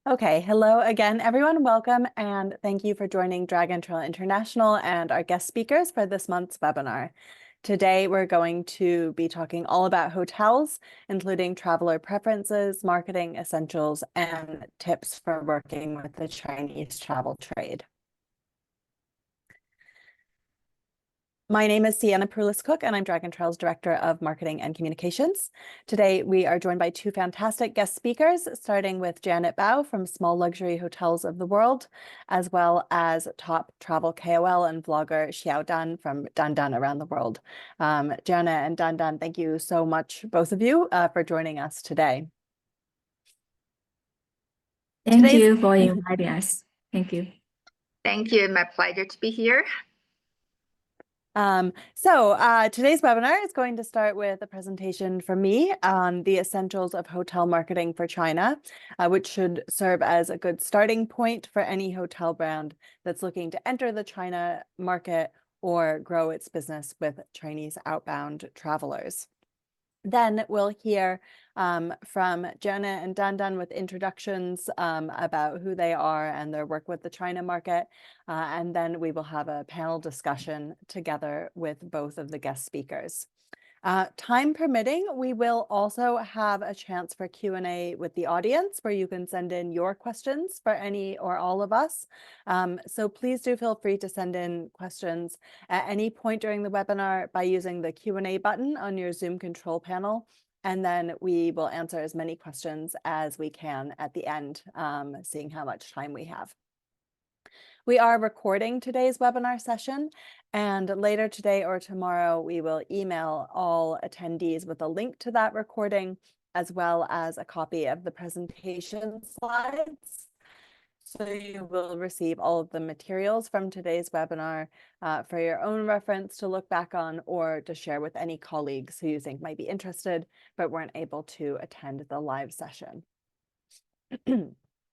Okay, hello again, everyone. Welcome, and thank you for joining Dragon Trail International and our guest speakers for this month's webinar. Today, we're going to be talking all about hotels, including traveler preferences, marketing essentials, and tips for working with the Chinese travel trade. My name is Sienna Prulis-Cook, and I'm Dragon Trail's Director of Marketing and Communications. Today, we are joined by two fantastic guest speakers, starting with Janet Bao from Small Luxury Hotels of the World, as well as top travel KOL and vlogger Xiao Dan from Dandan Around the World. Janet and Dandan, thank you so much, both of you, for joining us today. Thank you for inviting us. Thank you. Thank you. My pleasure to be here. Today's webinar is going to start with a presentation from me on the essentials of hotel marketing for China, which should serve as a good starting point for any hotel brand that's looking to enter the China market or grow its business with Chinese outbound travelers. Then we'll hear from Janet and Dandan with introductions about who they are and their work with the China market. And then we will have a panel discussion together with both of the guest speakers. Time permitting, we will also have a chance for Q&A with the audience where you can send in your questions for any or all of us. So please do feel free to send in questions at any point during the webinar by using the Q&A button on your Zoom control panel. And then we will answer as many questions as we can at the end, seeing how much time we have. We are recording today's webinar session, and later today or tomorrow, we will email all attendees with a link to that recording, as well as a copy of the presentation slides. So you will receive all of the materials from today's webinar for your own reference to look back on or to share with any colleagues who you think might be interested but weren't able to attend the live session.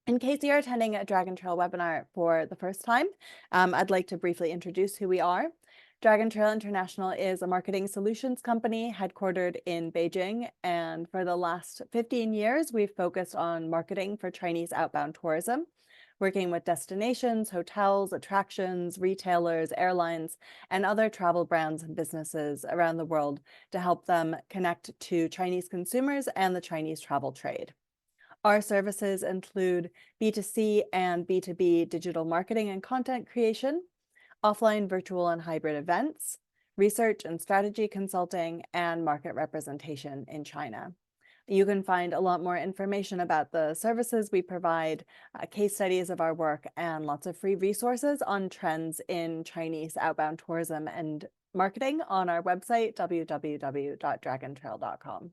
In case you're attending a Dragon Trail webinar for the first time, I'd like to briefly introduce who we are. Dragon Trail International is a marketing solutions company headquartered in Beijing, and for the last 15 years, we've focused on marketing for Chinese outbound tourism, working with destinations, hotels, attractions, retailers, airlines, and other travel brands and businesses around the world to help them connect to Chinese consumers and the Chinese travel trade. Our services include B2C and B2B digital marketing and content creation, offline, virtual, and hybrid events, research and strategy consulting, and market representation in China. You can find a lot more information about the services we provide, case studies of our work, and lots of free resources on trends in Chinese outbound tourism and marketing on our website, www.dragontrail.com.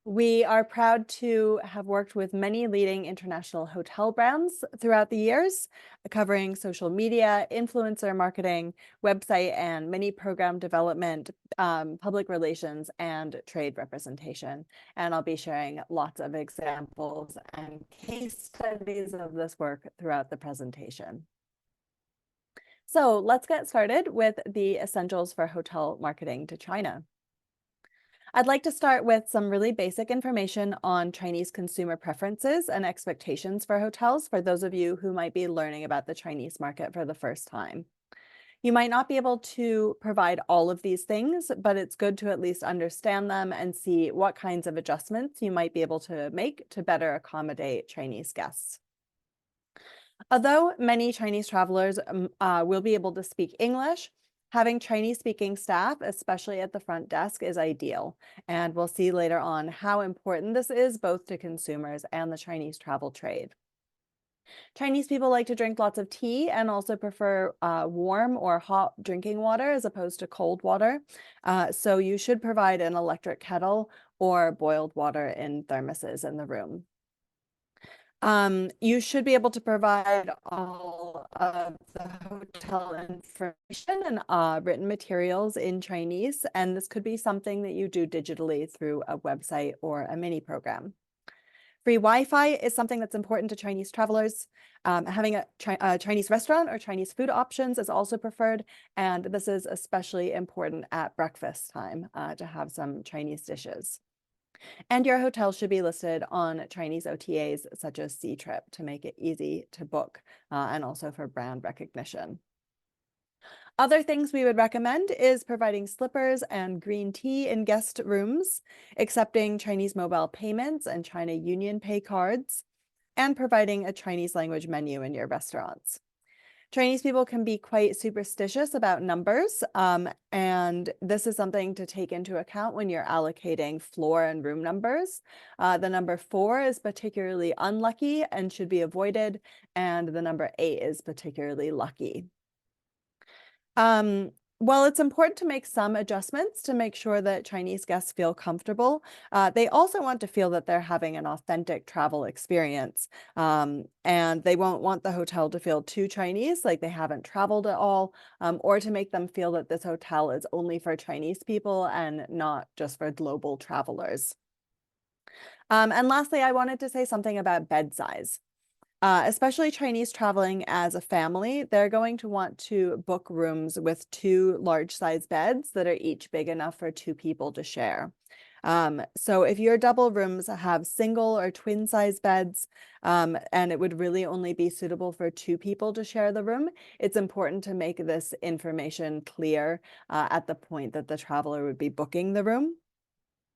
We are proud to have worked with many leading international hotel brands throughout the years, covering social media, influencer marketing, website and mini program development, public relations, and trade representation. And I'll be sharing lots of examples and case studies of this work throughout the presentation. So let's get started with the essentials for hotel marketing to China. I'd like to start with some really basic information on Chinese consumer preferences and expectations for hotels for those of you who might be learning about the Chinese market for the first time. You might not be able to provide all of these things, but it's good to at least understand them and see what kinds of adjustments you might be able to make to better accommodate Chinese guests. Although many Chinese travelers will be able to speak English, having Chinese-speaking staff, especially at the front desk, is ideal, and we'll see later on how important this is both to consumers and the Chinese travel trade. Chinese people like to drink lots of tea and also prefer warm or hot drinking water as opposed to cold water, so you should provide an electric kettle or boiled water in thermoses in the room. You should be able to provide all of the hotel information and written materials in Chinese, and this could be something that you do digitally through a website or a mini program. Free Wi-Fi is something that's important to Chinese travelers. Having a Chinese restaurant or Chinese food options is also preferred, and this is especially important at breakfast time to have some Chinese dishes. And your hotel should be listed on Chinese OTAs such as Ctrip to make it easy to book and also for brand recognition. Other things we would recommend is providing slippers and green tea in guest rooms, accepting Chinese mobile payments and China Union Pay cards, and providing a Chinese language menu in your restaurants. Chinese people can be quite superstitious about numbers, and this is something to take into account when you're allocating floor and room numbers. The number 4 is particularly unlucky and should be avoided, and the number 8 is particularly lucky. While it's important to make some adjustments to make sure that Chinese guests feel comfortable, they also want to feel that they're having an authentic travel experience. And they won't want the hotel to feel too Chinese, like they haven't traveled at all, or to make them feel that this hotel is only for Chinese people and not just for global travelers. And lastly, I wanted to say something about bed size. Especially Chinese traveling as a family, they're going to want to book rooms with 2 large-size beds that are each big enough for 2 people to share. So if your double rooms have single or twin-size beds, and it would really only be suitable for 2 people to share the room, it's important to make this information clear at the point that the traveler would be booking the room.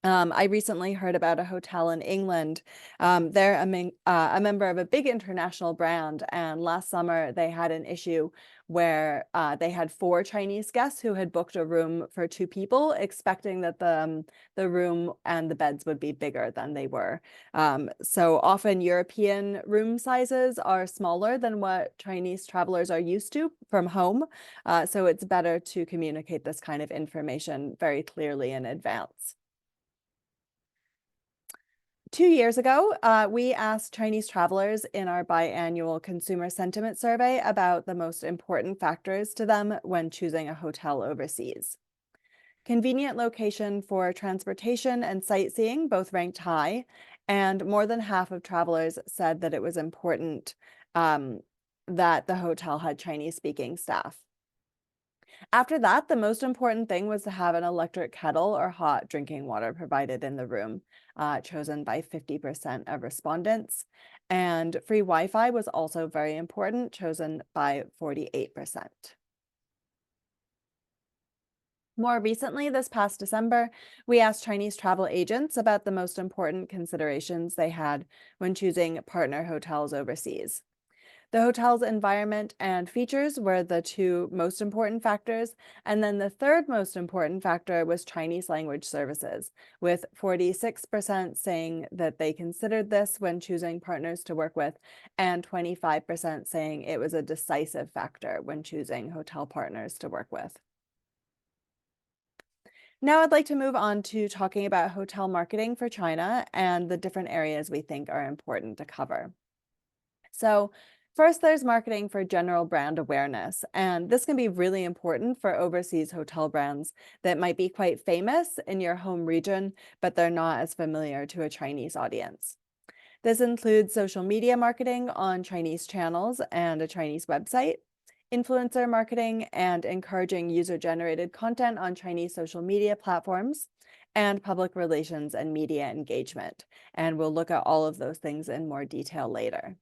I recently heard about a hotel in England. They're a member of a big international brand, and last summer they had an issue where they had 4 Chinese guests who had booked a room for 2 people, expecting that the room and the beds would be bigger than they were. So often European room sizes are smaller than what Chinese travelers are used to from home. So it's better to communicate this kind of information very clearly in advance. 2 years ago, we asked Chinese travelers in our biannual consumer sentiment survey about the most important factors to them when choosing a hotel overseas. Convenient location for transportation and sightseeing both ranked high, and more than half of travelers said that it was important that the hotel had Chinese-speaking staff. After that, the most important thing was to have an electric kettle or hot drinking water provided in the room, chosen by 50% of respondents. And free Wi-Fi was also very important, chosen by 48%. More recently, this past December, we asked Chinese travel agents about the most important considerations they had when choosing partner hotels overseas. The hotel's environment and features were the 2 most important factors, and then the third most important factor was Chinese language services, with 46% saying that they considered this when choosing partners to work with, and 25% saying it was a decisive factor when choosing hotel partners to work with. Now I'd like to move on to talking about hotel marketing for China and the different areas we think are important to cover. So first, there's marketing for general brand awareness, and this can be really important for overseas hotel brands that might be quite famous in your home region, but they're not as familiar to a Chinese audience. This includes social media marketing on Chinese channels and a Chinese website, influencer marketing, and encouraging user-generated content on Chinese social media platforms, and public relations and media engagement. And we'll look at all of those things in more detail later.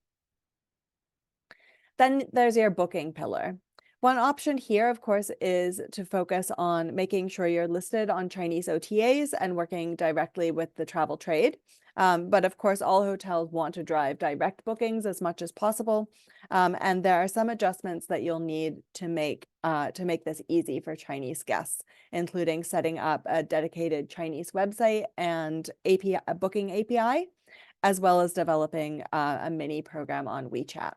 Then there's your booking pillar. One option here, of course, is to focus on making sure you're listed on Chinese OTAs and working directly with the travel trade. But of course, all hotels want to drive direct bookings as much as possible. And there are some adjustments that you'll need to make this easy for Chinese guests, including setting up a dedicated Chinese website and a booking API, as well as developing a mini program on WeChat.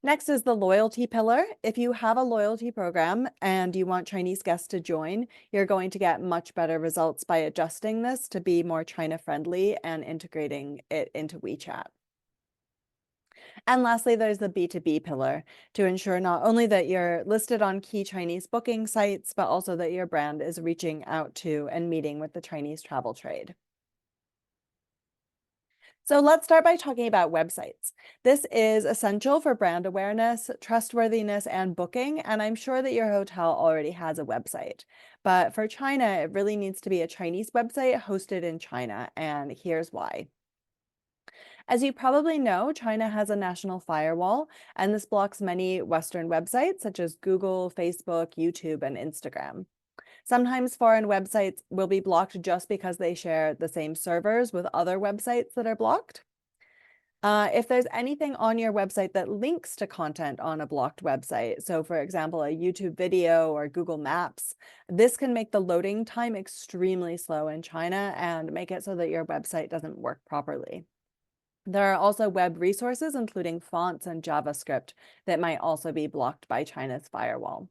Next is the loyalty pillar. If you have a loyalty program and you want Chinese guests to join, you're going to get much better results by adjusting this to be more China friendly and integrating it into WeChat. And lastly, there's the B2B pillar to ensure not only that you're listed on key Chinese booking sites, but also that your brand is reaching out to and meeting with the Chinese travel trade. So let's start by talking about websites. This is essential for brand awareness, trustworthiness, and booking, and I'm sure that your hotel already has a website. But for China, it really needs to be a Chinese website hosted in China, and here's why. As you probably know, China has a national firewall, and this blocks many Western websites such as Google, Facebook, YouTube, and Instagram. Sometimes foreign websites will be blocked just because they share the same servers with other websites that are blocked. If there's anything on your website that links to content on a blocked website, so for example, a YouTube video or Google Maps, this can make the loading time extremely slow in China and make it so that your website doesn't work properly. There are also web resources, including fonts and JavaScript, that might also be blocked by China's firewall.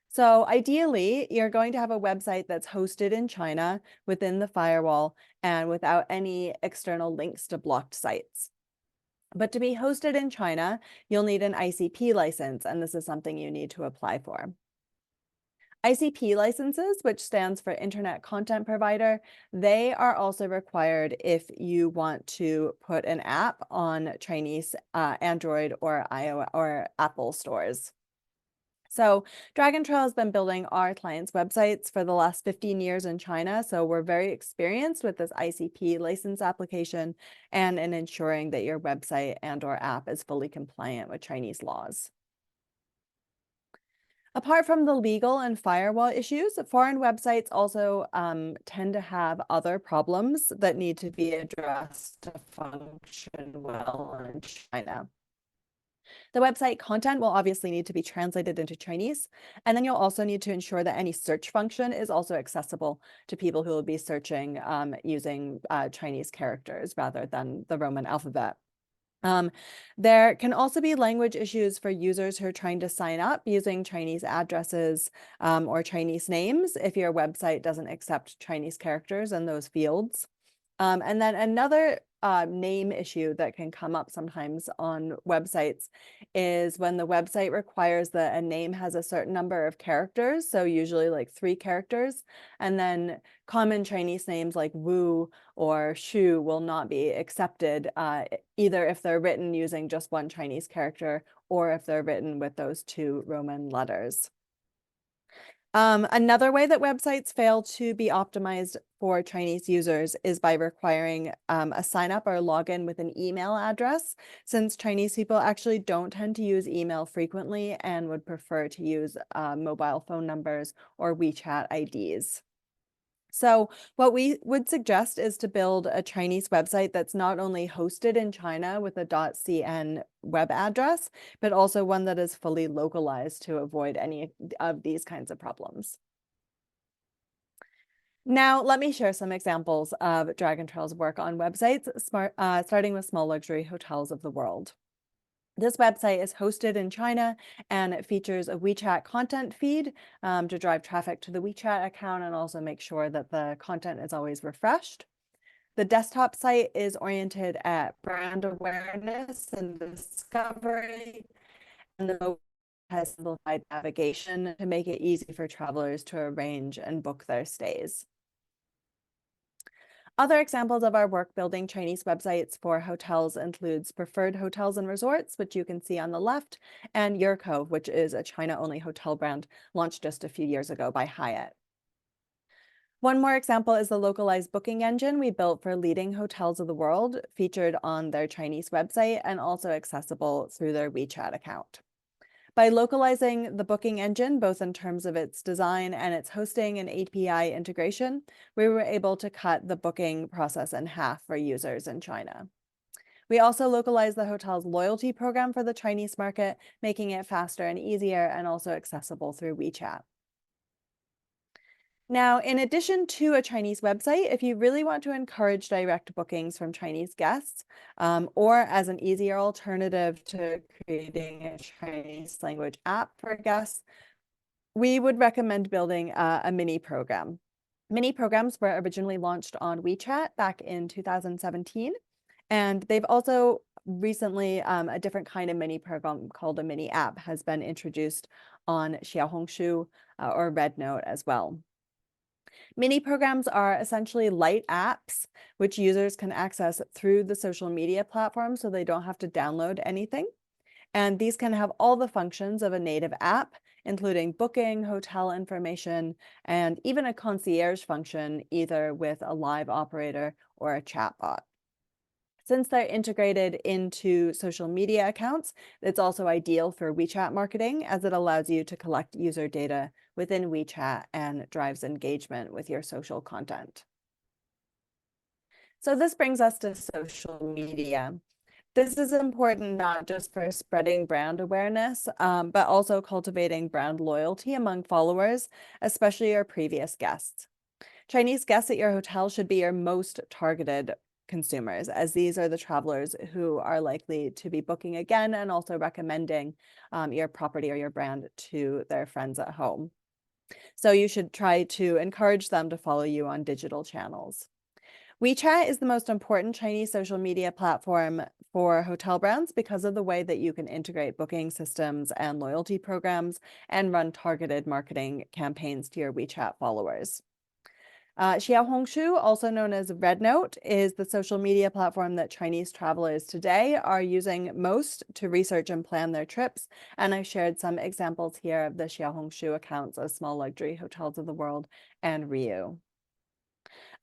So ideally, you're going to have a website that's hosted in China within the firewall and without any external links to blocked sites. But to be hosted in China, you'll need an ICP license, and this is something you need to apply for. ICP licenses, which stands for Internet Content Provider, they are also required if you want to put an app on Chinese Android or iOS or Apple stores. So Dragon Trail has been building our clients' websites for the last 15 years in China, so we're very experienced with this ICP license application and in ensuring that your website and or app is fully compliant with Chinese laws. Apart from the legal and firewall issues, foreign websites also tend to have other problems that need to be addressed to function well in China. The website content will obviously need to be translated into Chinese, and then you'll also need to ensure that any search function is also accessible to people who will be searching using Chinese characters rather than the Roman alphabet. There can also be language issues for users who are trying to sign up using Chinese addresses or Chinese names if your website doesn't accept Chinese characters in those fields. And then another name issue that can come up sometimes on websites is when the website requires that a name has a certain number of characters, so usually like 3 characters, and then common Chinese names like Wu or Shu will not be accepted either if they're written using just one Chinese character or if they're written with those 2 Roman letters. Another way that websites fail to be optimized for Chinese users is by requiring a sign up or login with an email address, since Chinese people actually don't tend to use email frequently and would prefer to use mobile phone numbers or WeChat IDs. So what we would suggest is to build a Chinese website that's not only hosted in China with a .cn web address, but also one that is fully localized to avoid any of these kinds of problems. Now, let me share some examples of Dragon Trail's work on websites, starting with small luxury hotels of the world. This website is hosted in China, and it features a WeChat content feed to drive traffic to the WeChat account and also make sure that the content is always refreshed. The desktop site is oriented at brand awareness and discovery, and the mobile has simplified navigation to make it easy for travelers to arrange and book their stays. Other examples of our work building Chinese websites for hotels includes Preferred Hotels and Resorts, which you can see on the left, and Yurko, which is a China-only hotel brand launched just a few years ago by Hyatt. One more example is the localized booking engine we built for leading hotels of the world, featured on their Chinese website and also accessible through their WeChat account. By localizing the booking engine, both in terms of its design and its hosting and API integration, we were able to cut the booking process in half for users in China. We also localized the hotel's loyalty program for the Chinese market, making it faster and easier and also accessible through WeChat. Now, in addition to a Chinese website, if you really want to encourage direct bookings from Chinese guests, or as an easier alternative to creating a Chinese language app for guests, we would recommend building a mini program. Mini programs were originally launched on WeChat back in 2017, and they've also recently, a different kind of mini program called a mini app has been introduced on Xiaohongshu or Red Note as well. Mini programs are essentially light apps which users can access through the social media platform so they don't have to download anything. And these can have all the functions of a native app, including booking, hotel information, and even a concierge function, either with a live operator or a chatbot. Since they're integrated into social media accounts, it's also ideal for WeChat marketing as it allows you to collect user data within WeChat and drives engagement with your social content. So this brings us to social media. This is important not just for spreading brand awareness, but also cultivating brand loyalty among followers, especially your previous guests. Chinese guests at your hotel should be your most targeted consumers, as these are the travelers who are likely to be booking again and also recommending your property or your brand to their friends at home. So you should try to encourage them to follow you on digital channels. WeChat is the most important Chinese social media platform for hotel brands because of the way that you can integrate booking systems and loyalty programs and run targeted marketing campaigns to your WeChat followers. Xiaohongshu, also known as RedNote, is the social media platform that Chinese travelers today are using most to research and plan their trips. And I've shared some examples here of the Xiaohongshu accounts of Small Luxury Hotels of the World and Ryu.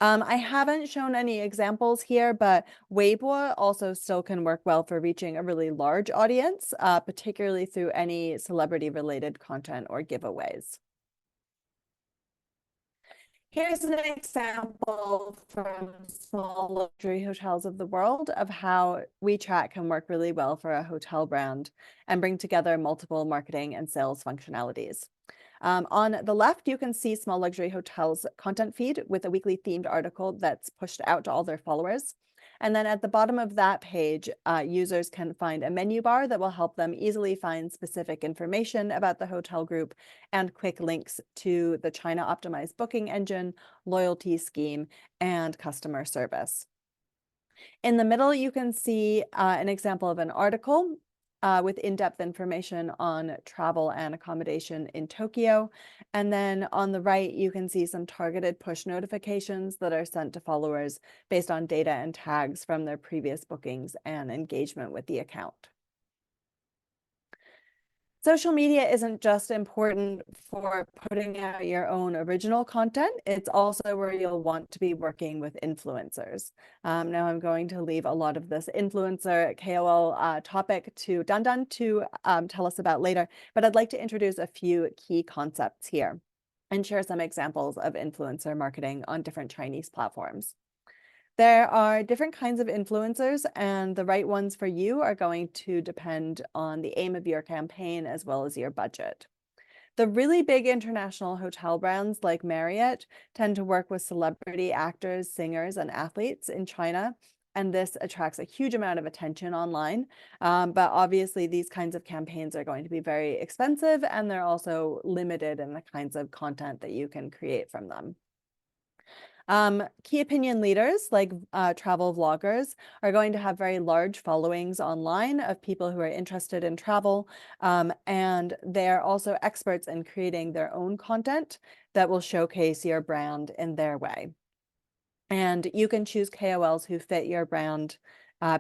I haven't shown any examples here, but Weibo also still can work well for reaching a really large audience, particularly through any celebrity-related content or giveaways. Here's an example from Small Luxury Hotels of the World of how WeChat can work really well for a hotel brand and bring together multiple marketing and sales functionalities. On the left, you can see Small Luxury Hotels content feed with a weekly themed article that's pushed out to all their followers. And then at the bottom of that page, users can find a menu bar that will help them easily find specific information about the hotel group and quick links to the China optimized booking engine, loyalty scheme, and customer service. In the middle, you can see an example of an article with in-depth information on travel and accommodation in Tokyo. And then on the right, you can see some targeted push notifications that are sent to followers based on data and tags from their previous bookings and engagement with the account. Social media isn't just important for putting out your own original content, it's also where you'll want to be working with influencers. Now I'm going to leave a lot of this influencer KOL topic to Dandan to tell us about later, but I'd like to introduce a few key concepts here and share some examples of influencer marketing on different Chinese platforms. There are different kinds of influencers, and the right ones for you are going to depend on the aim of your campaign as well as your budget. The really big international hotel brands like Marriott tend to work with celebrity actors, singers, and athletes in China, and this attracts a huge amount of attention online. But obviously, these kinds of campaigns are going to be very expensive, and they're also limited in the kinds of content that you can create from them. Key opinion leaders like travel vloggers are going to have very large followings online of people who are interested in travel, and they're also experts in creating their own content that will showcase your brand in their way. And you can choose KOLs who fit your brand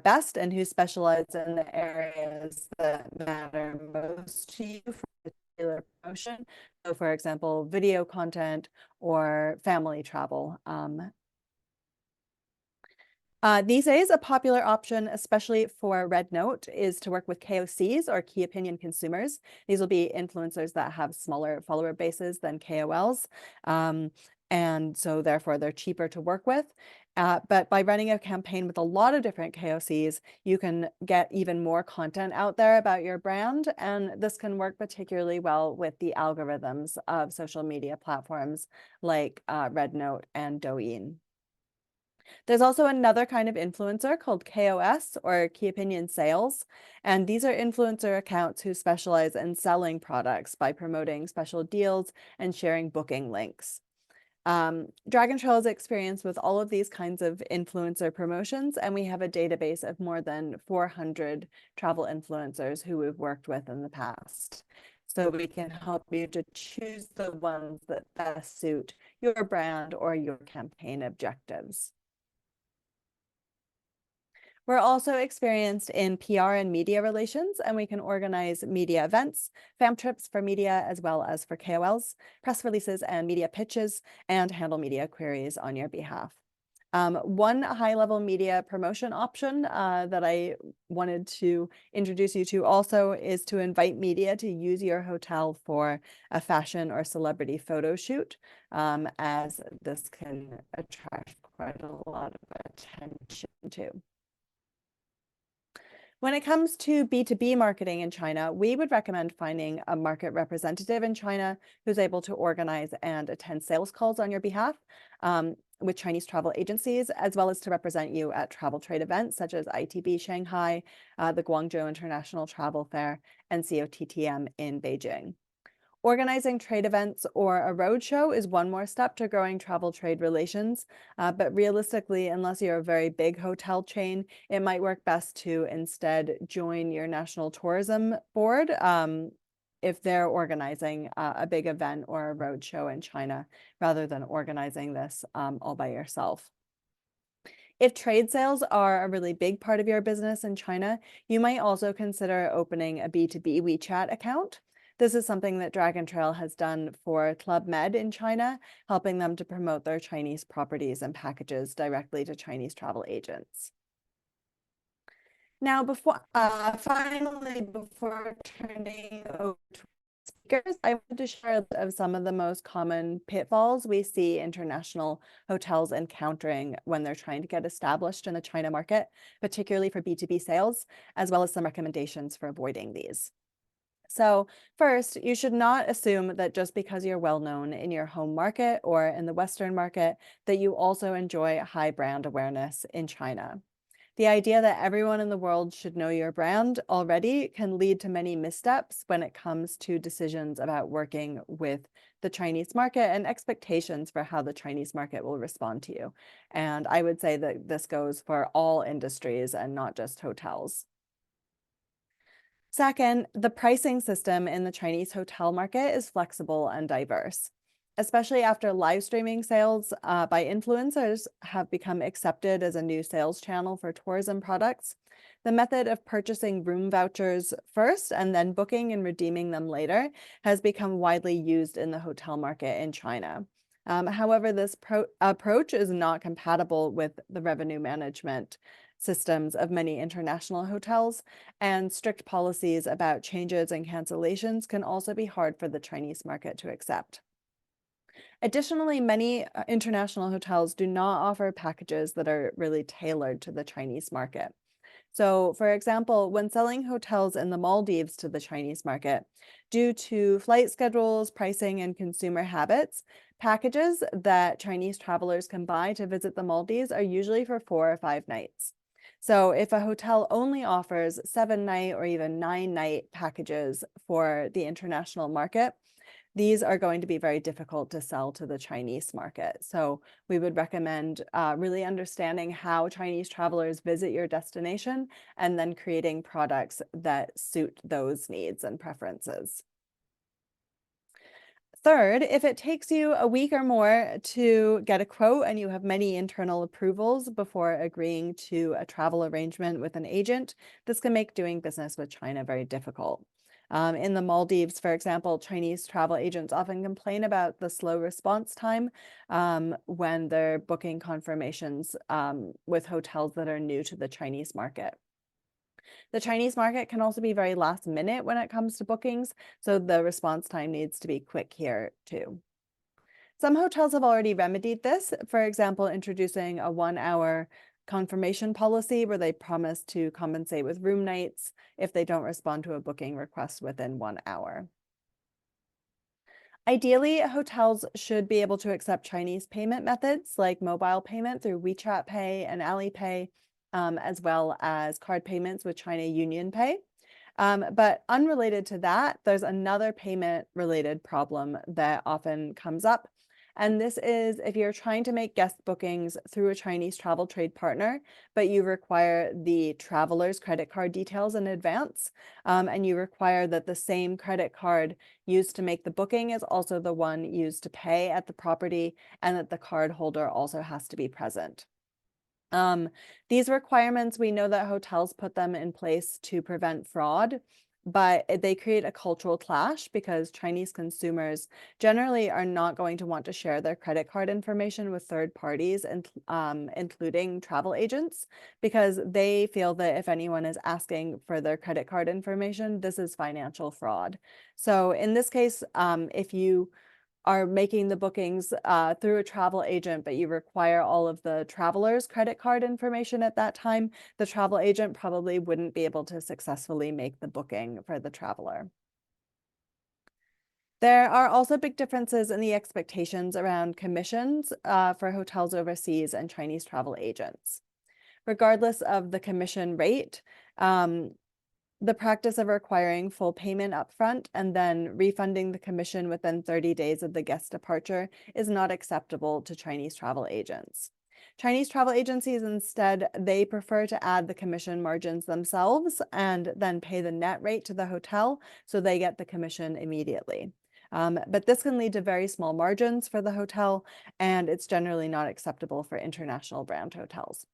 best and who specialize in the areas that matter most to you for a particular promotion. So for example, video content or family travel. These days, a popular option, especially for RedNote, is to work with KOCs or key opinion consumers. These will be influencers that have smaller follower bases than KOLs. And so therefore they're cheaper to work with. But by running a campaign with a lot of different KOCs, you can get even more content out there about your brand. And this can work particularly well with the algorithms of social media platforms like RedNote and Douyin. There's also another kind of influencer called KOS, or Key Opinion Sales. And these are influencer accounts who specialize in selling products by promoting special deals and sharing booking links. Dragon Trail has experience with all of these kinds of influencer promotions, and we have a database of more than 400 travel influencers who we've worked with in the past. so we can help you to choose the ones that best suit your brand or your campaign objectives. We're also experienced in PR and media relations, and we can organize media events, fam trips for media, as well as for KOLs, press releases and media pitches, and handle media queries on your behalf. One high-level media promotion option that I wanted to introduce you to also is to invite media to use your hotel for a fashion or celebrity photo shoot, as this can attract quite a lot of attention too. When it comes to B2B marketing in China, we would recommend finding a market representative in China who's able to organize and attend sales calls on your behalf with Chinese travel agencies, as well as to represent you at travel trade events such as ITB Shanghai, the Guangzhou International Travel Fair, and COTTM in Beijing. Organizing trade events or a roadshow is one more step to growing travel trade relations, but realistically, unless you're a very big hotel chain, it might work best to instead join your national tourism board if they're organizing a big event or a roadshow in China, rather than organizing this all by yourself. If trade sales are a really big part of your business in China, you might also consider opening a B2B WeChat account. This is something that Dragon Trail has done for Club Med in China, helping them to promote their Chinese properties and packages directly to Chinese travel agents. Now, finally, before turning over to speakers, I want to share of some of the most common pitfalls we see international hotels encountering when they're trying to get established in the China market, particularly for B2B sales, as well as some recommendations for avoiding these. So first, you should not assume that just because you're well known in your home market or in the Western market, that you also enjoy high brand awareness in China. The idea that everyone in the world should know your brand already can lead to many missteps when it comes to decisions about working with the Chinese market and expectations for how the Chinese market will respond to you. And I would say that this goes for all industries and not just hotels. Second, the pricing system in the Chinese hotel market is flexible and diverse. Especially after live streaming sales by influencers have become accepted as a new sales channel for tourism products, the method of purchasing room vouchers first and then booking and redeeming them later has become widely used in the hotel market in China. However, this approach is not compatible with the revenue management systems of many international hotels, and strict policies about changes and cancellations can also be hard for the Chinese market to accept. Additionally, many international hotels do not offer packages that are really tailored to the Chinese market. So, for example, when selling hotels in the Maldives to the Chinese market, due to flight schedules, pricing, and consumer habits, packages that Chinese travelers can buy to visit the Maldives are usually for 4 or 5 nights. So if a hotel only offers 7-night or even 9-night packages for the international market, these are going to be very difficult to sell to the Chinese market. So we would recommend really understanding how Chinese travelers visit your destination and then creating products that suit those needs and preferences. Third, if it takes you a week or more to get a quote and you have many internal approvals before agreeing to a travel arrangement with an agent, this can make doing business with China very difficult. In the Maldives, for example, Chinese travel agents often complain about the slow response time when they're booking confirmations with hotels that are new to the Chinese market. The Chinese market can also be very last minute when it comes to bookings, so the response time needs to be quick here too. Some hotels have already remedied this, for example, introducing a 1-hour confirmation policy where they promise to compensate with room nights if they don't respond to a booking request within 1 hour. Ideally, hotels should be able to accept Chinese payment methods like mobile payment through WeChat Pay and Alipay, as well as card payments with China Union Pay. But unrelated to that, there's another payment-related problem that often comes up, And this is if you're trying to make guest bookings through a Chinese travel trade partner, but you require the traveler's credit card details in advance, and you require that the same credit card used to make the booking is also the one used to pay at the property, and that the card holder also has to be present. These requirements, we know that hotels put them in place to prevent fraud, but they create a cultural clash because Chinese consumers generally are not going to want to share their credit card information with third parties, including travel agents, because they feel that if anyone is asking for their credit card information, this is financial fraud. So in this case, if you are making the bookings through a travel agent, but you require all of the traveler's credit card information at that time, the travel agent probably wouldn't be able to successfully make the booking for the traveler. There are also big differences in the expectations around commissions for hotels overseas and Chinese travel agents. Regardless of the commission rate, the practice of requiring full payment upfront and then refunding the commission within 30 days of the guest departure is not acceptable to Chinese travel agents. Chinese travel agencies instead, they prefer to add the commission margins themselves and then pay the net rate to the hotel so they get the commission immediately. But this can lead to very small margins for the hotel, and it's generally not acceptable for international brand hotels.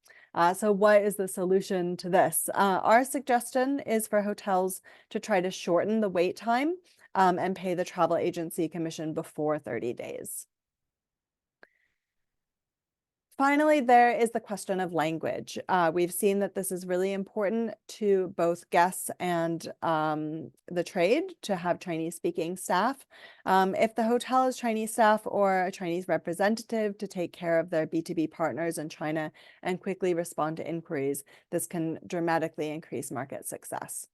So what is the solution to this? Our suggestion is for hotels to try to shorten the wait time and pay the travel agency commission before 30 days. Finally, there is the question of language. We've seen that this is really important to both guests and the trade to have Chinese-speaking staff. If the hotel has Chinese staff or a Chinese representative to take care of their B2B partners in China and quickly respond to inquiries, this can dramatically increase market success.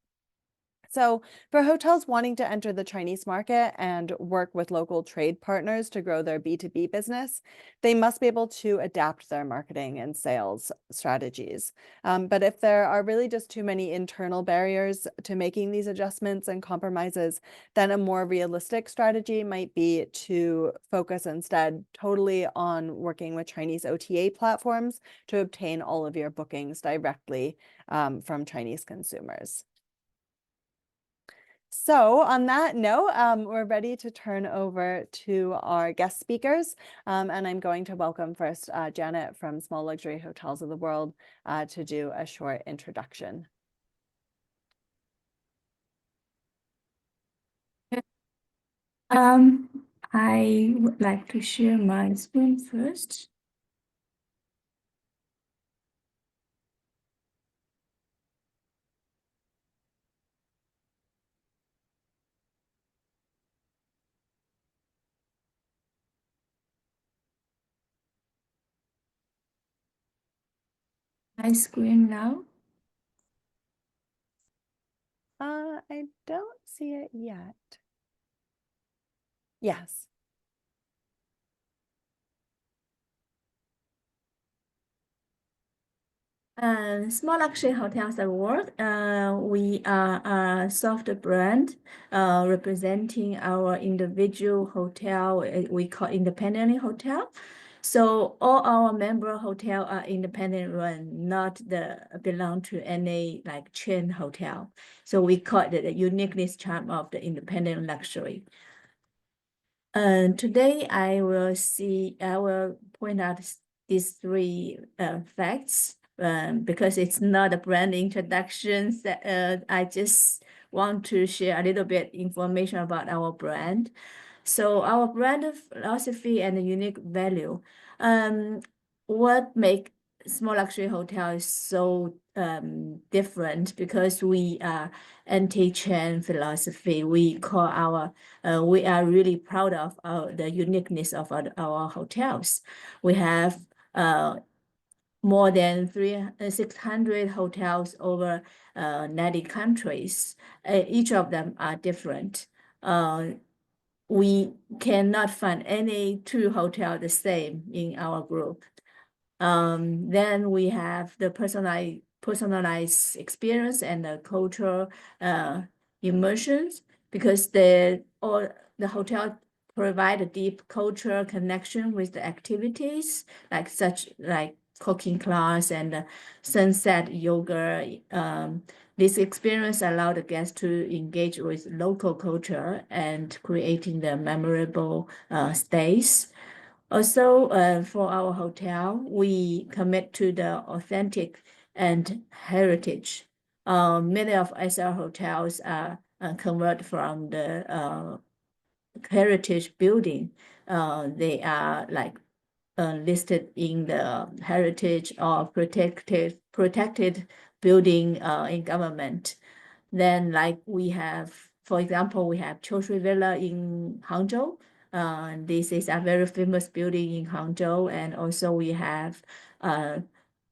So for hotels wanting to enter the Chinese market and work with local trade partners to grow their B2B business, they must be able to adapt their marketing and sales strategies. But if there are really just too many internal barriers to making these adjustments and compromises, then a more realistic strategy might be to focus instead totally on working with Chinese OTA platforms to obtain all of your bookings directly from Chinese consumers. So on that note, we're ready to turn over to our guest speakers. And I'm going to welcome first Janet from Small Luxury Hotels of the World to do a short introduction. I would like to share my screen first. My screen now. I don't see it yet. Yes. Small Luxury Hotels of the World. We are a soft brand representing our individual hotel. We call independent hotel. So all our member hotel are independent run, not belong to any like chain hotel. So we call it the uniqueness charm of the independent luxury. Today I will point out these three facts. Because it's not a brand introduction, I just want to share a little bit information about our brand. So our brand philosophy and unique value. What make Small Luxury Hotels so different, because we are anti-chain philosophy. We are really proud of the uniqueness of our hotels. We have more than 600 hotels over 90 countries. Each of them are different. We cannot find any two hotels the same in our group. Then we have the personalized experience and the cultural immersions, because the hotel provide a deep cultural connection with the activities like cooking class and sunset yoga. This experience allowed the guests to engage with local culture and creating the memorable stays. Also, for our hotel, we commit to the authentic and heritage. Many of SL hotels are converted from the heritage building. They are like listed in the heritage or protected building in government. Then like we have, for example, we have Choshui Villa in Hangzhou. This is a very famous building in Hangzhou. And also we have the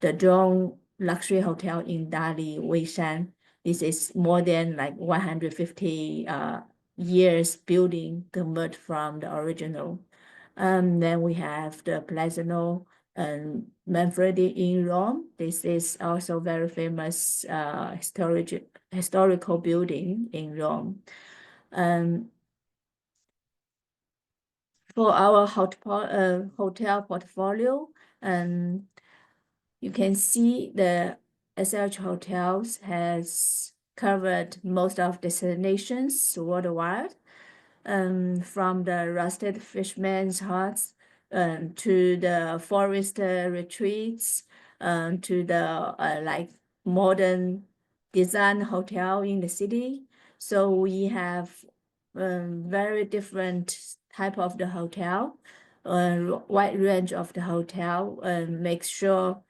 Zhong Luxury Hotel in Dali, Weishan. This is more than like 150 years building converted from the original. Then we have the Palazzo and Manfredi in Rome. This is also very famous historical building in Rome. For our hotel portfolio, you can see the SLH Hotels has covered most of destinations worldwide. From the rusted fisherman's huts to the forest retreats to the like modern design hotel in the city. So we have very different type of the hotel, wide range of the hotel, make sure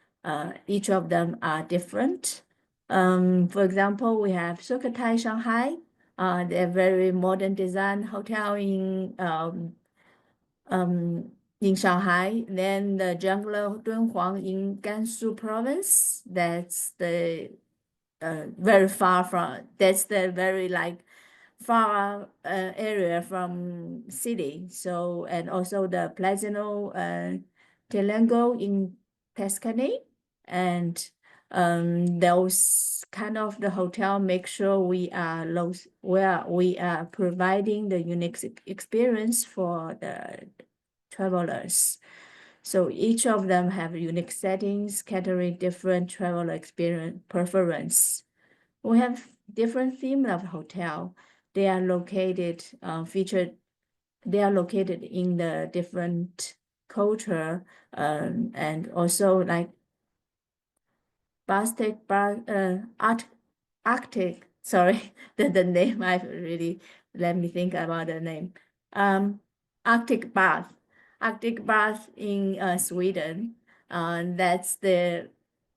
each of them are different. For example, we have Sukatai Shanghai. They're very modern design hotel in Shanghai. Then the Jungler Dunhuang in Gansu province. That's the very far from. That's the very like far area from city. So and also the Plazino Telengo in Tuscany and those kind of the hotel make sure we are providing the unique experience for the travelers. So each of them have unique settings, catering different traveler experience preference. We have different theme of hotel. They are located They are located in the different culture and also like Arctic, sorry, the name I really, let me think about the name. Arctic Bath in Sweden. That's the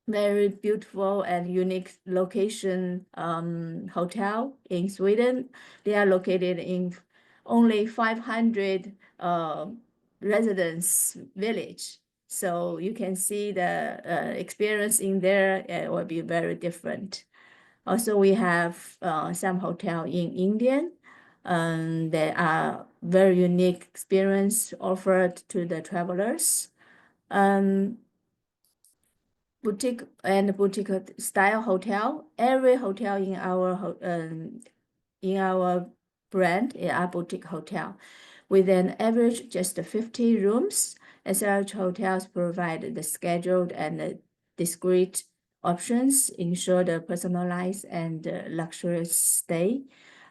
very beautiful and unique location hotel in Sweden. They are located in only 500 residence village. So you can see the experience in there will be very different. Also, we have some hotel in India. There are very unique experience offered to the travelers. Boutique style hotel. Every hotel in our brand is a boutique hotel with an average just 50 rooms. SLH hotels provide the scheduled and discrete options, ensure the personalized and luxurious stay.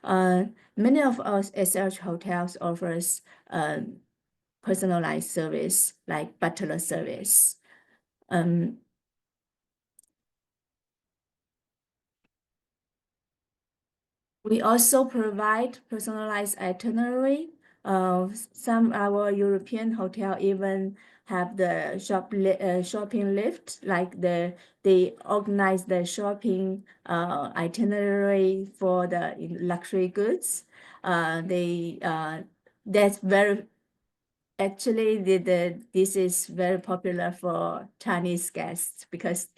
Many of our SLH hotels offers personalized service like butler service. We also provide personalized itinerary. Some our European hotel even have the shopping lift, like they organize the shopping itinerary for the luxury goods. That's very actually this is very popular for Chinese guests because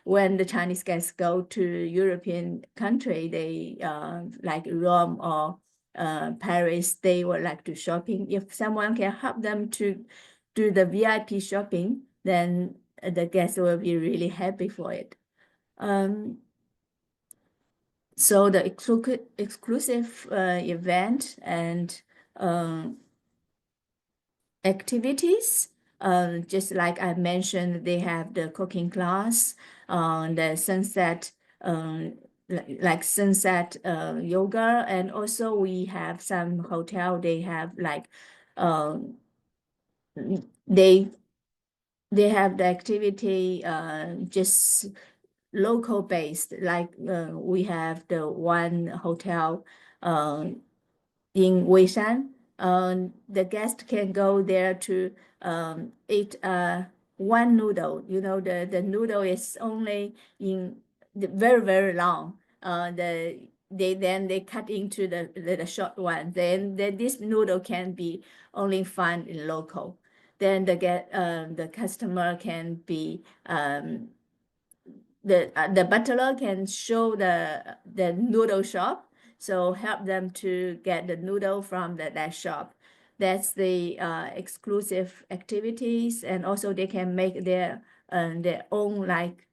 when the Chinese guests go to European country, they like Rome or Paris, they would like to shopping. If someone can help them to do the VIP shopping, then the guests will be really happy for it. So the exclusive event and activities. Just like I mentioned, they have the cooking class, the sunset, like sunset yoga, and also we have some hotel. They have like they have the activity just local based. Like we have the one hotel in Weishan. The guest can go there to eat one noodle. You know, the noodle is only in very, very long. They cut into the short one. Then this noodle can be only found in local. Then the customer can be the butler can show the noodle shop, so help them to get the noodle from that shop. That's the exclusive activities, and also they can make their own, like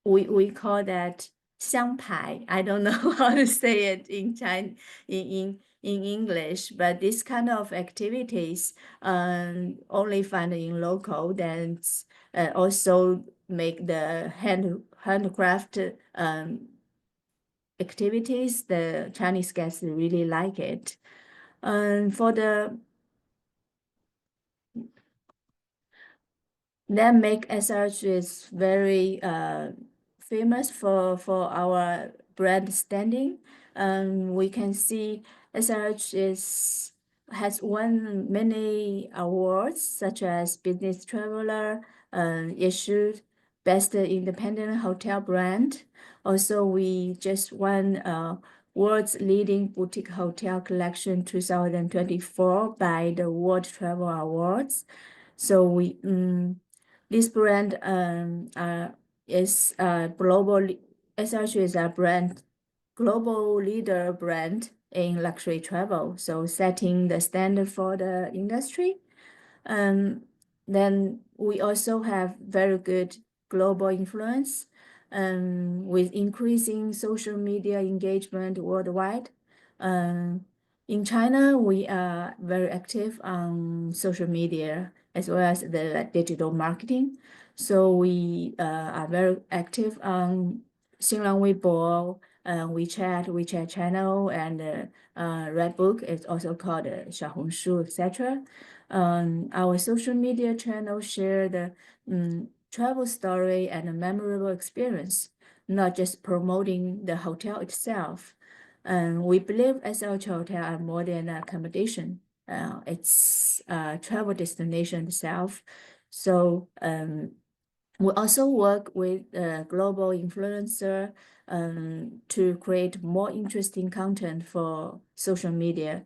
we call that 香牌. I don't know how to say it in Chinese, in English, but this kind of activities only found in local. Then also make the handcraft activities. The Chinese guests really like it. For the that make SRH is very famous for our brand standing. We can see SRH has won many awards, such as Business Traveler issued Best Independent Hotel Brand. Also, we just won World's Leading Boutique Hotel Collection 2024 by the World Travel Awards. So we this brand is global. SRH is a global leader brand in luxury travel, so setting the standard for the industry. Then we also have very good global influence with increasing social media engagement worldwide. In China, we are very active on social media as well as the digital marketing. So we are very active on Xinlang Weibo, WeChat channel, and Redbook is also called Xiaohongshu, etc. Our social media channel share the travel story and a memorable experience, not just promoting the hotel itself. We believe SRH Hotel are more than accommodation. It's a travel destination itself. So we also work with global influencer to create more interesting content for social media.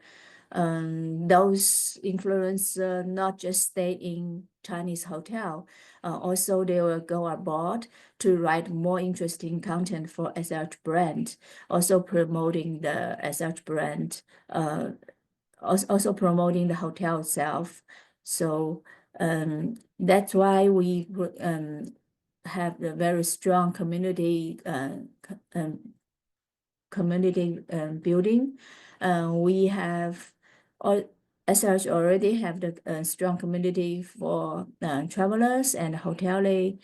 Those influencers not just stay in Chinese hotel, also they will go abroad to write more interesting content for SRH brand, also promoting the SRH brand, also promoting the hotel itself. So that's why we have the very strong community building. We have SRH already have the strong community for travelers and hoteliers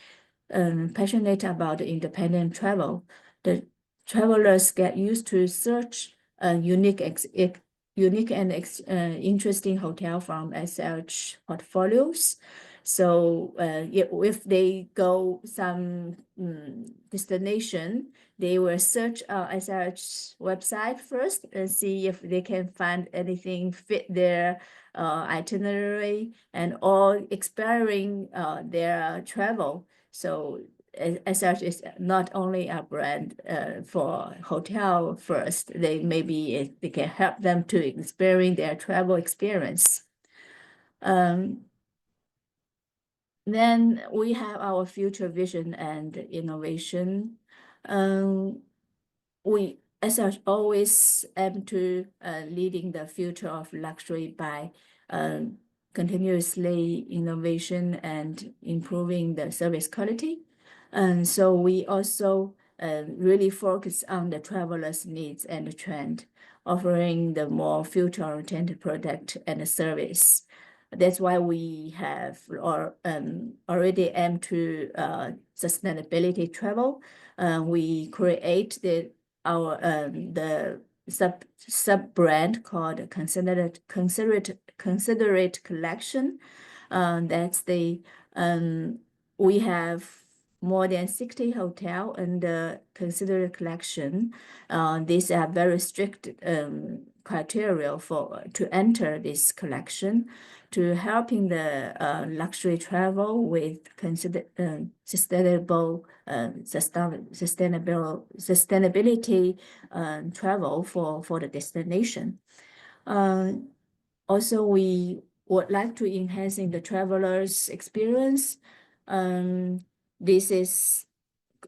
passionate about independent travel. The travelers get used to search unique and interesting hotel from SRH portfolios. So if they go some destination, they will search SRH website first and see if they can find anything fit their itinerary and all expiring their travel. So SRH is not only a brand for hotel first, they can help them to experience their travel experience. Then we have our future vision and innovation. We SRH always aim to leading the future of luxury by continuously innovation and improving the service quality. And so we also really focus on the travelers' needs and the trend. offering the more future-oriented product and service. That's why we have already aimed to sustainability travel. We created the sub brand called Considerate Collection. That's we have more than 60 hotels under Considerate Collection. These are very strict criteria to enter this collection, to helping the luxury travel with sustainability travel for the destination. Also, we would like to enhancing the traveler's experience.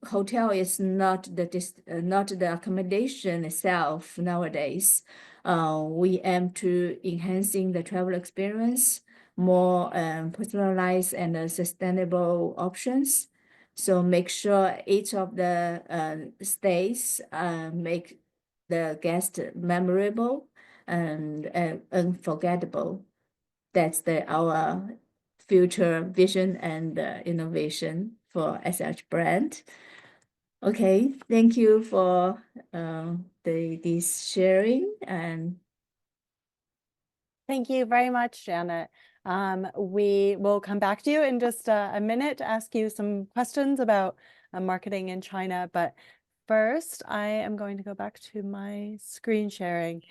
Hotel is not the accommodation itself nowadays. We aim to enhancing the travel experience, more personalized and sustainable options. So make sure each of the stays make the guest memorable and unforgettable. That's our future vision and innovation for SH brand. Okay, thank you for this sharing. And thank you very much, Janet. We will come back to you in just a minute to ask you some questions about marketing in China. But first, I am going to go back to my screen sharing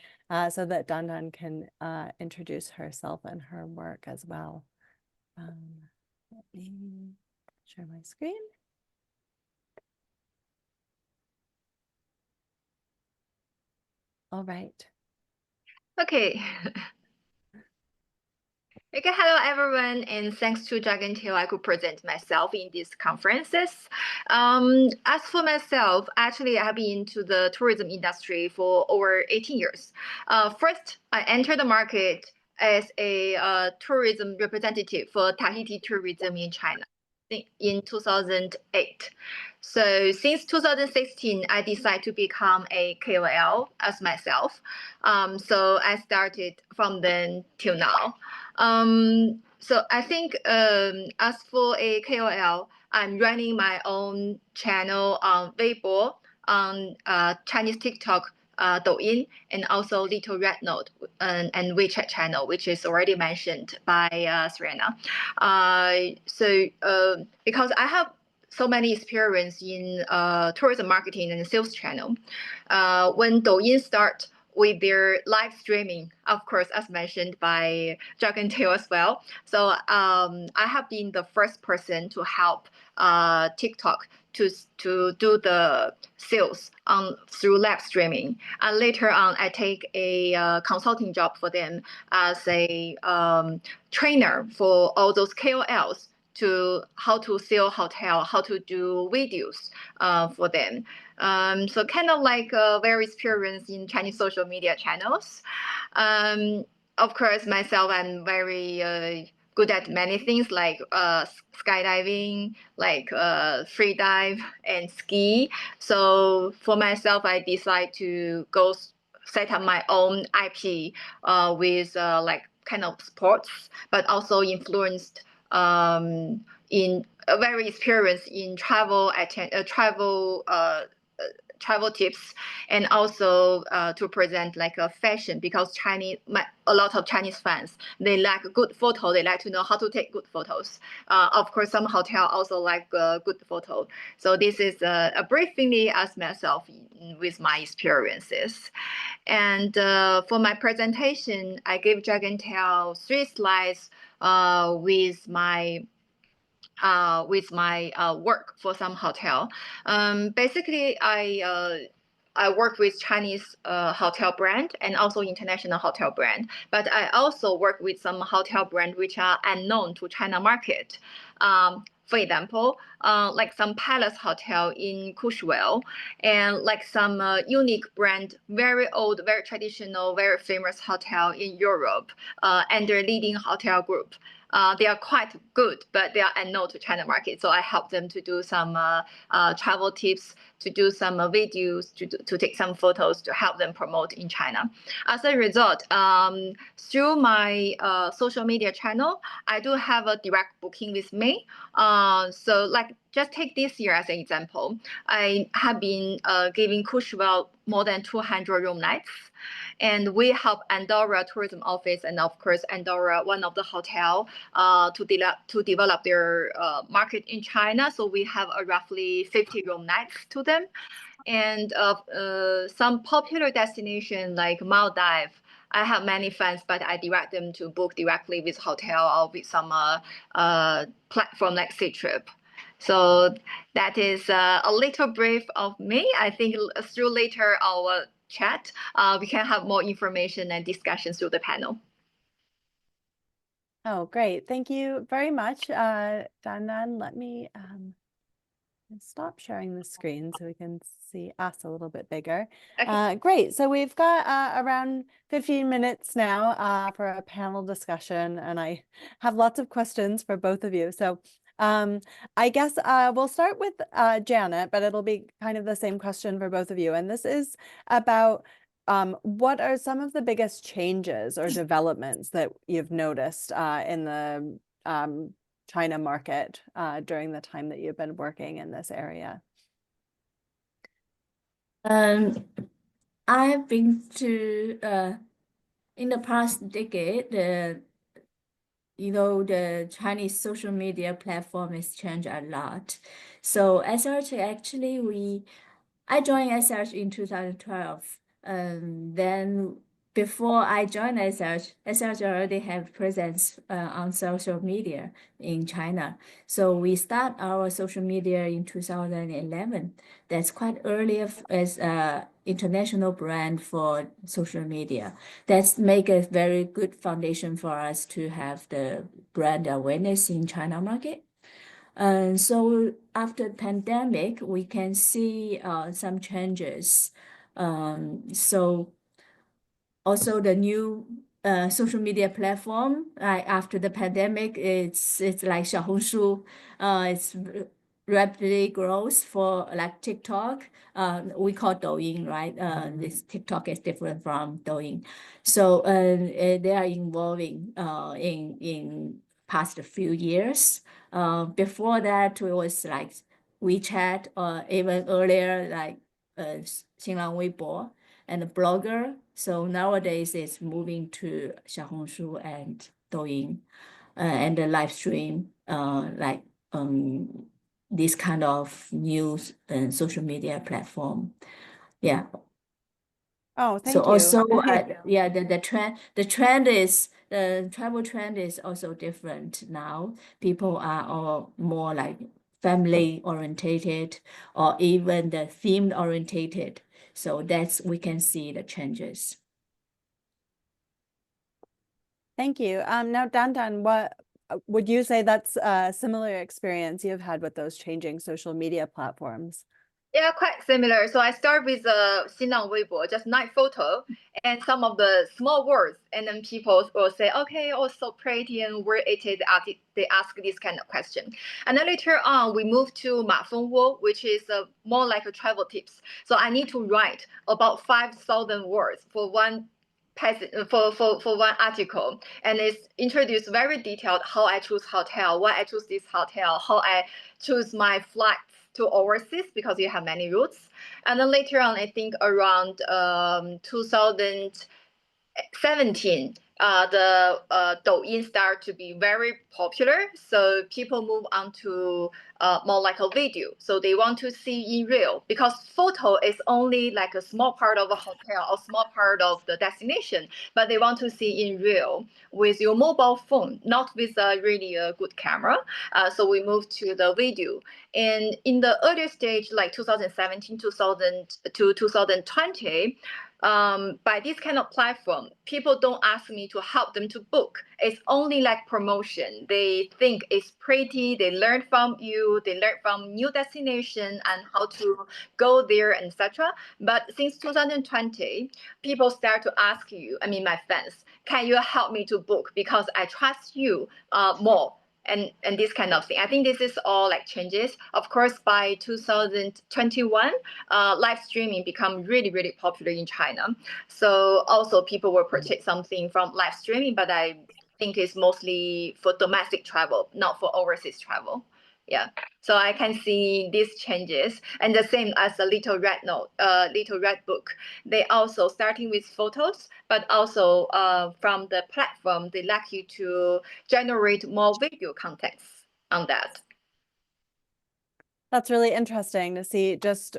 so that Dandan can introduce herself and her work as well. Let me share my screen. All right. Okay. Okay, hello everyone, and thanks to Dragon Tail, I could present myself in these conferences. As for myself, actually, I have been into the tourism industry for over 18 years. First, I entered the market as a tourism representative for Tahiti tourism in China in 2008. So since 2016, I decided to become a KOL as myself. So I started from then till now. So I think as for a KOL, I'm running my own channel on Weibo, on Chinese TikTok, Douyin, and also Little Red Note and WeChat channel, which is already mentioned by Serena. Because I have so many experience in tourism marketing and sales channel, when Douyin start with their live streaming, of course, as mentioned by Dragon Tail as well. So I have been the first person to help TikTok to do the sales through live streaming. And later on, I take a consulting job for them as a trainer for all those KOLs to how to sell hotel, how to do videos for them. So kind of like very experienced in Chinese social media channels. Of course, myself, I'm very good at many things like skydiving, like free dive and ski. So for myself, I decide to go set up my own IP with like kind of sports, but also influenced in very experienced in travel tips, and also to present like a fashion, because a lot of Chinese fans, they like good photo. They like to know how to take good photos. Of course, some hotel also like good photo. So this is a briefly as myself with my experiences. And for my presentation, I gave Dragon Tail 3 slides with my work for some hotel. Basically, I work with Chinese hotel brand and also international hotel brand, but I also work with some hotel brand which are unknown to China market. For example, like some Palace Hotel in Kushwell, and like some unique brand, very old, very traditional, very famous hotel in Europe, under leading hotel group. They are quite good, but they are unknown to China market. So I help them to do some travel tips to do some videos, to take some photos to help them promote in China. As a result, through my social media channel, I do have a direct booking with me. So like just take this year as an example. I have been giving Courchevel more than 200 room nights. And we help Andorra Tourism Office and of course Andorra, one of the hotel, to develop their market in China. So we have a roughly 50 room nights to them. And some popular destination like Maldives, I have many fans, but I direct them to book directly with hotel or with some platform like Ctrip. So that is a little brief of me. I think through later our chat, we can have more information and discussions through the panel. Oh, great. Thank you very much, Dandan. Let me stop sharing the screen so we can see us a little bit bigger. Okay. Great. So we've got around 15 minutes now for a panel discussion, and I have lots of questions for both of you. So I guess we'll start with Janet, but it'll be kind of the same question for both of you. And this is about what are some of the biggest changes or developments that you've noticed in the China market during the time that you've been working in this area? I've been to in the past decade, the Chinese social media platform has changed a lot. So SRH actually I joined SRH in 2012. Then before I joined SRH already have presence on social media in China. So we start our social media in 2011. That's quite early as a international brand for social media. That's make a very good foundation for us to have the brand awareness in China market. So after pandemic, we can see some changes. So also the new social media platform after the pandemic, it's like Xiaohongshu. It's rapidly grows for like TikTok. We call Douyin, right? This TikTok is different from Douyin. So they are evolving in past few years. Before that, it was like WeChat, or even earlier like Xinlang Weibo and Blogger. So nowadays it's moving to Xiaohongshu and Douyin and the live stream like this kind of news and social media platform. Yeah. Oh, thank So you. also, yeah, the travel trend is also different now. People are all more like family orientated or even the themed orientated. So we can see the changes. Thank you. Now, Dandan, what would you say that's a similar experience you've had with those changing social media platforms? Yeah, quite similar. So I start with Xinlang Weibo, just night photo and some of the small words. And then people will say, okay, oh, so pretty, and where it is, they ask this kind of question. And then later on, we move to Ma Feng Wo, which is more like a travel tips. So I need to write about 5,000 words for one for one article, and it's introduced very detailed how I choose hotel, why I choose this hotel, how I choose my flights to overseas because you have many routes. And then later on, I think around 2017, the Douyin start to be very popular. So people move on to more like a video. So they want to see in real, because photo is only like a small part of a hotel or small part of the destination, but they want to see in real with your mobile phone, not with a really good camera. So we move to the video. And in the earlier stage, like 2017 to 2020, by this kind of platform, people don't ask me to help them to book. It's only like promotion. They think it's pretty. They learn from you. They learn from new destination and how to go there, etc. But since 2020, people start to ask you, I mean, my fans, can you help me to book? Because I trust you more. and this kind of thing. I think this is all like changes. Of course, by 2021, live streaming become really, really popular in China. So also people will purchase something from live streaming, but I think it's mostly for domestic travel, not for overseas travel. Yeah. So I can see these changes, and the same as the Little Red Note, Little Red Book. They also starting with photos, but also from the platform, they like you to generate more video contents on that. That's really interesting to see just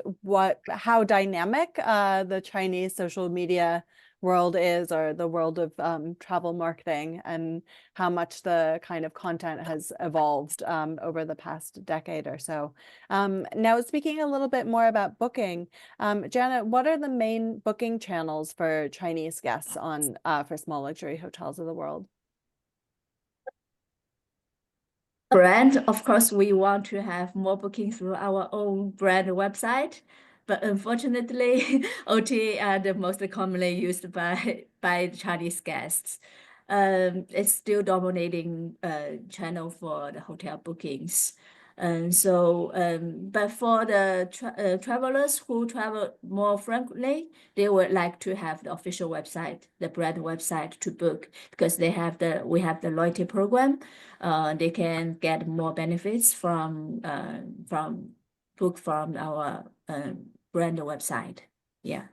how dynamic the Chinese social media world is, or the world of travel marketing, and how much the kind of content has evolved over the past decade or so. Now, speaking a little bit more about booking, Janet, what are the main booking channels for Chinese guests on for small luxury hotels of the world? Brand, of course, we want to have more booking through our own brand website, but unfortunately, OTA are the most commonly used by Chinese guests. It's still dominating channel for the hotel bookings. And so, but for the travelers who travel more frequently, they would like to have the official website, the brand website to book, because we have the loyalty program. They can get more benefits from book from our brand website. Yeah.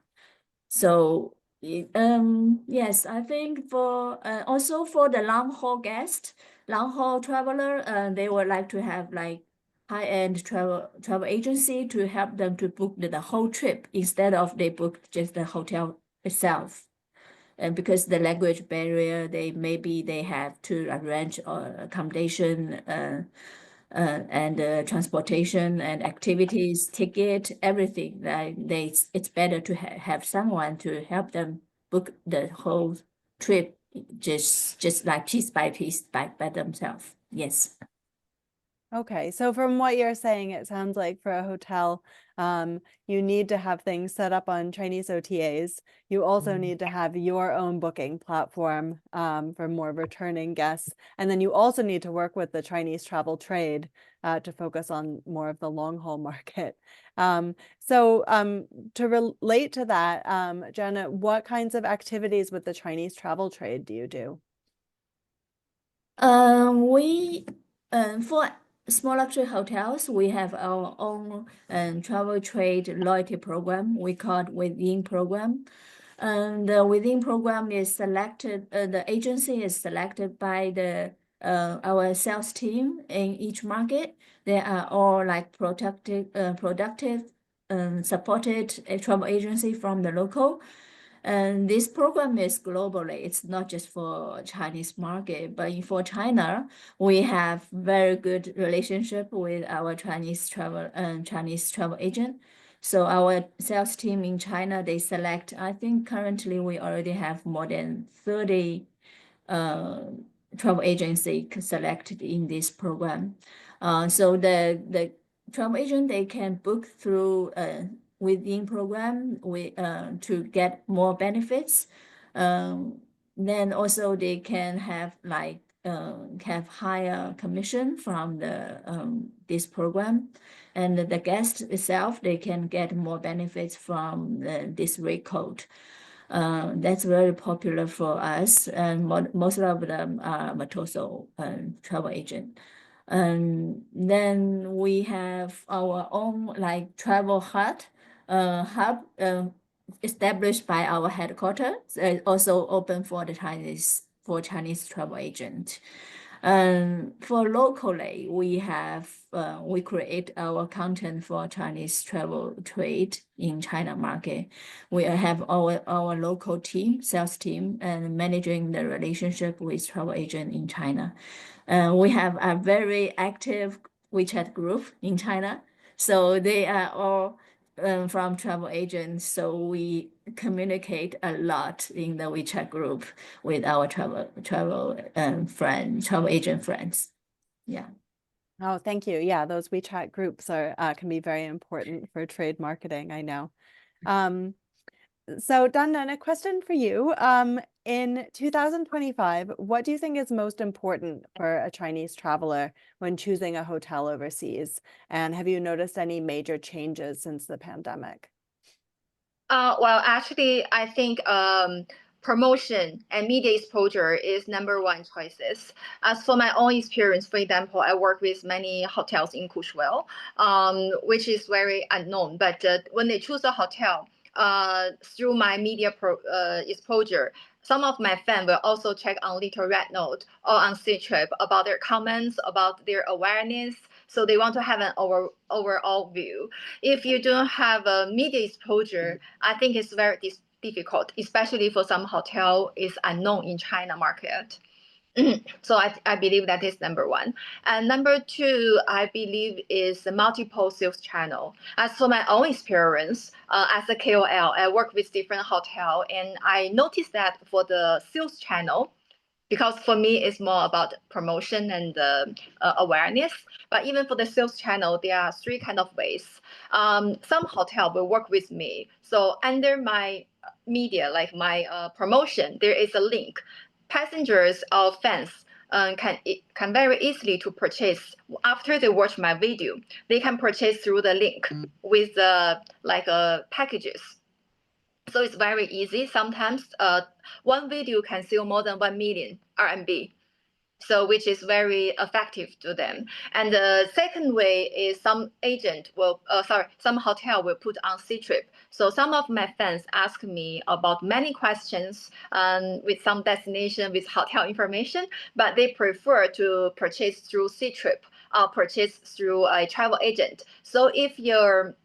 So yes, I think for also for the long haul guest, long haul traveler, they would like to have like high-end travel agency to help them to book the whole trip instead of they book just the hotel itself. And because the language barrier, they have to arrange accommodation and transportation and activities, ticket, everything. It's better to have someone to help them book the whole trip, just like piece by piece by themselves. Yes. Okay, so from what you're saying, it sounds like for a hotel, you need to have things set up on Chinese OTAs. You also need to have your own booking platform for more returning guests. And then you also need to work with the Chinese travel trade to focus on more of the long haul market. So to relate to that, Jenna, what kinds of activities with the Chinese travel trade do you do? We for small luxury hotels, we have our own travel trade loyalty program. We call it Within program. The Within program is selected. The agency is selected by our sales team in each market. They are all like productive, supported travel agency from the local. And this program is globally. It's not just for Chinese market, but for China, we have very good relationship with our Chinese travel agent. So our sales team in China, they select, I think currently we already have more than 30 travel agency selected in this program. So the travel agent, they can book through Within program to get more benefits. Then also they can have like have higher commission from this program, and the guest itself, they can get more benefits from this rate code. That's very popular for us, and most of them are Matoso travel agent. And then we have our own like travel hub established by our headquarters, also open for the Chinese travel agent. For locally, we create our content for Chinese travel trade in China market. We have our local team, sales team, and managing the relationship with travel agent in China. We have a very active WeChat group in China, so they are all from travel agents. So we communicate a lot in the WeChat group with our travel agent friends. Yeah. Oh, thank you. Yeah, those WeChat groups are can be very important for trade marketing, I know. So Dandan, a question for you. In 2025, what do you think is most important for a Chinese traveler when choosing a hotel overseas? And have you noticed any major changes since the pandemic? Well, actually, I think promotion and media exposure is number one choices. As for my own experience, for example, I work with many hotels in Kushwell, which is very unknown. But when they choose a hotel, through my media exposure, some of my fans will also check on Little Red Note or on Ctrip about their comments, about their awareness. So they want to have an overall view. If you don't have a media exposure, I think it's very difficult, especially for some hotel is unknown in China market. So I believe that is number one. And number two, I believe is the multiple sales channel. As for my own experience, as a KOL, I work with different hotel, and I noticed that for the sales channel, because for me it's more about promotion and awareness. But even for the sales channel, there are three kind of ways. Some hotel will work with me. So under my media, like my promotion, there is a link. Passengers or fans can very easily to purchase after they watch my video. They can purchase through the link with packages. So it's very easy. Sometimes one video can sell more than 1 million RMB. So which is very effective to them. And the second way is some hotel will put on Ctrip. So some of my fans ask me about many questions with some destination with hotel information, but they prefer to purchase through Ctrip or purchase through a travel agent. So if you're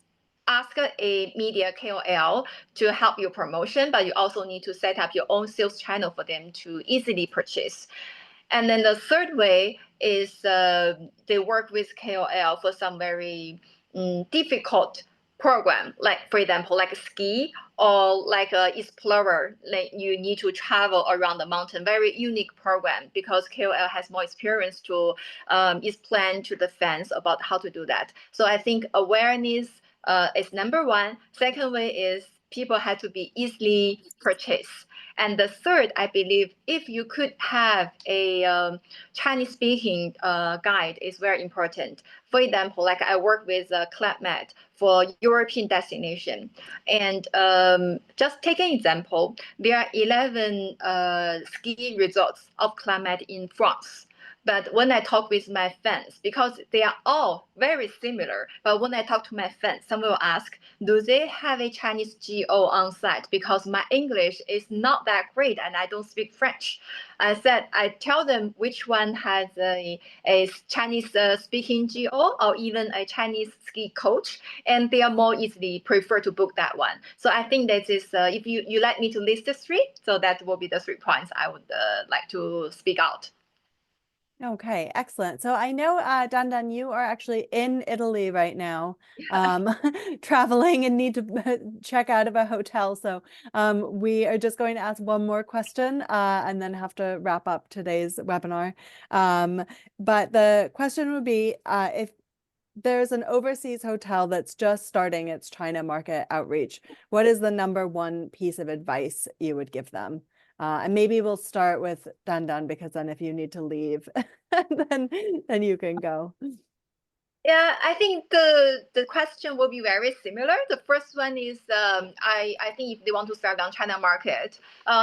ask a media KOL to help your promotion, but you also need to set up your own sales channel for them to easily purchase. And then the third way is they work with KOL for some very difficult program, like for example, like a ski or like a explorer, like you need to travel around the mountain, very unique program because KOL has more experience to explain to the fans about how to do that. So I think awareness is number one. Second way is people have to be easily purchased. And the third, I believe, if you could have a Chinese-speaking guide is very important. For example, like I work with Club Med for European destination. And just take an example, there are 11 ski resorts of Club Med in France. But when I talk with my fans, because they are all very similar, but when I talk to my fans, some will ask, do they have a Chinese GO on site? Because my English is not that great and I don't speak French. I tell them which one has a Chinese speaking GO or even a Chinese ski coach, and they are more easily prefer to book that one. So I think that is, if you like me to list the three, so that will be the 3 points I would like to speak out. Okay, excellent. So I know, Dandan, you are actually in Italy right now, traveling and need to check out of a hotel. So we are just going to ask one more question and then have to wrap up today's webinar. But the question would be, if there's an overseas hotel that's just starting its China market outreach, what is the #1 piece of advice you would give them? And maybe we'll start with Dandan, because then if you need to leave, then you can go. Yeah, I think the question will be very similar. The first one is I think if they want to start on China market,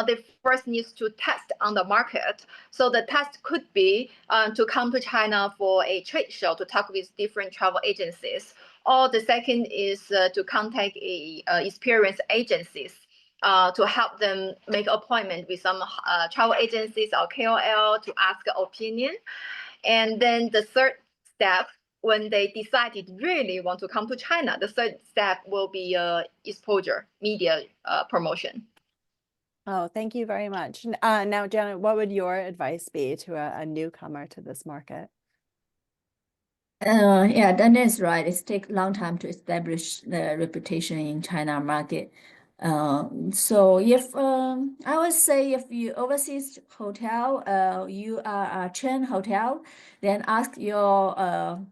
they first need to test on the market. So the test could be to come to China for a trade show to talk with different travel agencies. Or the second is to contact experienced agencies. To help them make appointment with some travel agencies or KOL to ask opinion. And then the third step, when they decided really want to come to China, the third step will be exposure, media promotion. Oh, thank you very much. Now, Janet, what would your advice be to a newcomer to this market? Yeah, that is right. It takes a long time to establish the reputation in China market. So if I would say if you overseas hotel, you are a chain hotel, then ask your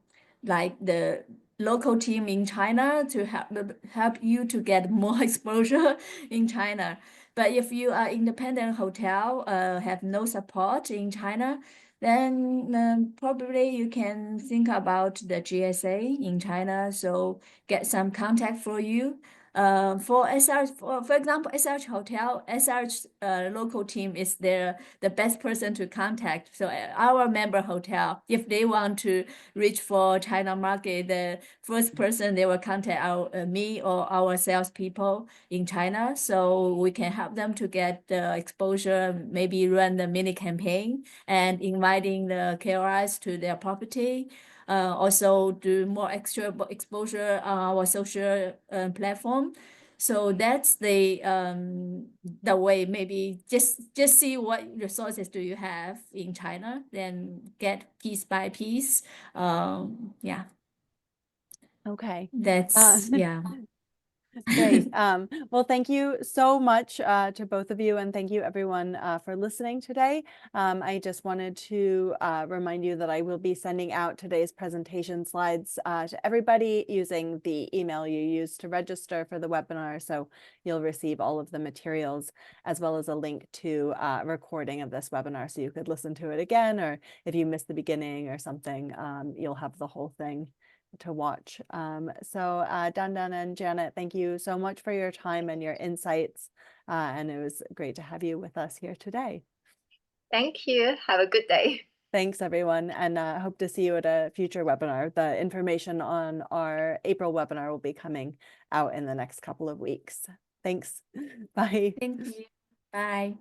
like the local team in China to help you to get more exposure in China. But if you are independent hotel, have no support in China, then probably you can think about the GSA in China. So get some contact for you. For SRH, for example, SRH Hotel, SRH local team is the best person to contact. So our member hotel, if they want to reach for China market, the first person they will contact me or our salespeople in China, so we can help them to get the exposure, maybe run the mini campaign and inviting the KOLs to their property. Also do more extra exposure on our social platform. So that's the way. Maybe just see what resources do you have in China, then get piece by piece. Yeah, Okay. that's yeah. Great. Well, thank you so much to both of you, and thank you everyone for listening today. I just wanted to remind you that I will be sending out today's presentation slides to everybody using the email you used to register for the webinar. So you'll receive all of the materials as well as a link to a recording of this webinar so you could listen to it again, or if you missed the beginning or something, you'll have the whole thing to watch. So Dandan and Janet, thank you so much for your time and your insights. And it was great to have you with us here today. Thank you. Have a good day. Thanks, everyone, and hope to see you at a future webinar. The information on our April webinar will be coming out in the next couple of weeks. Thanks. Bye. Thank you. Bye.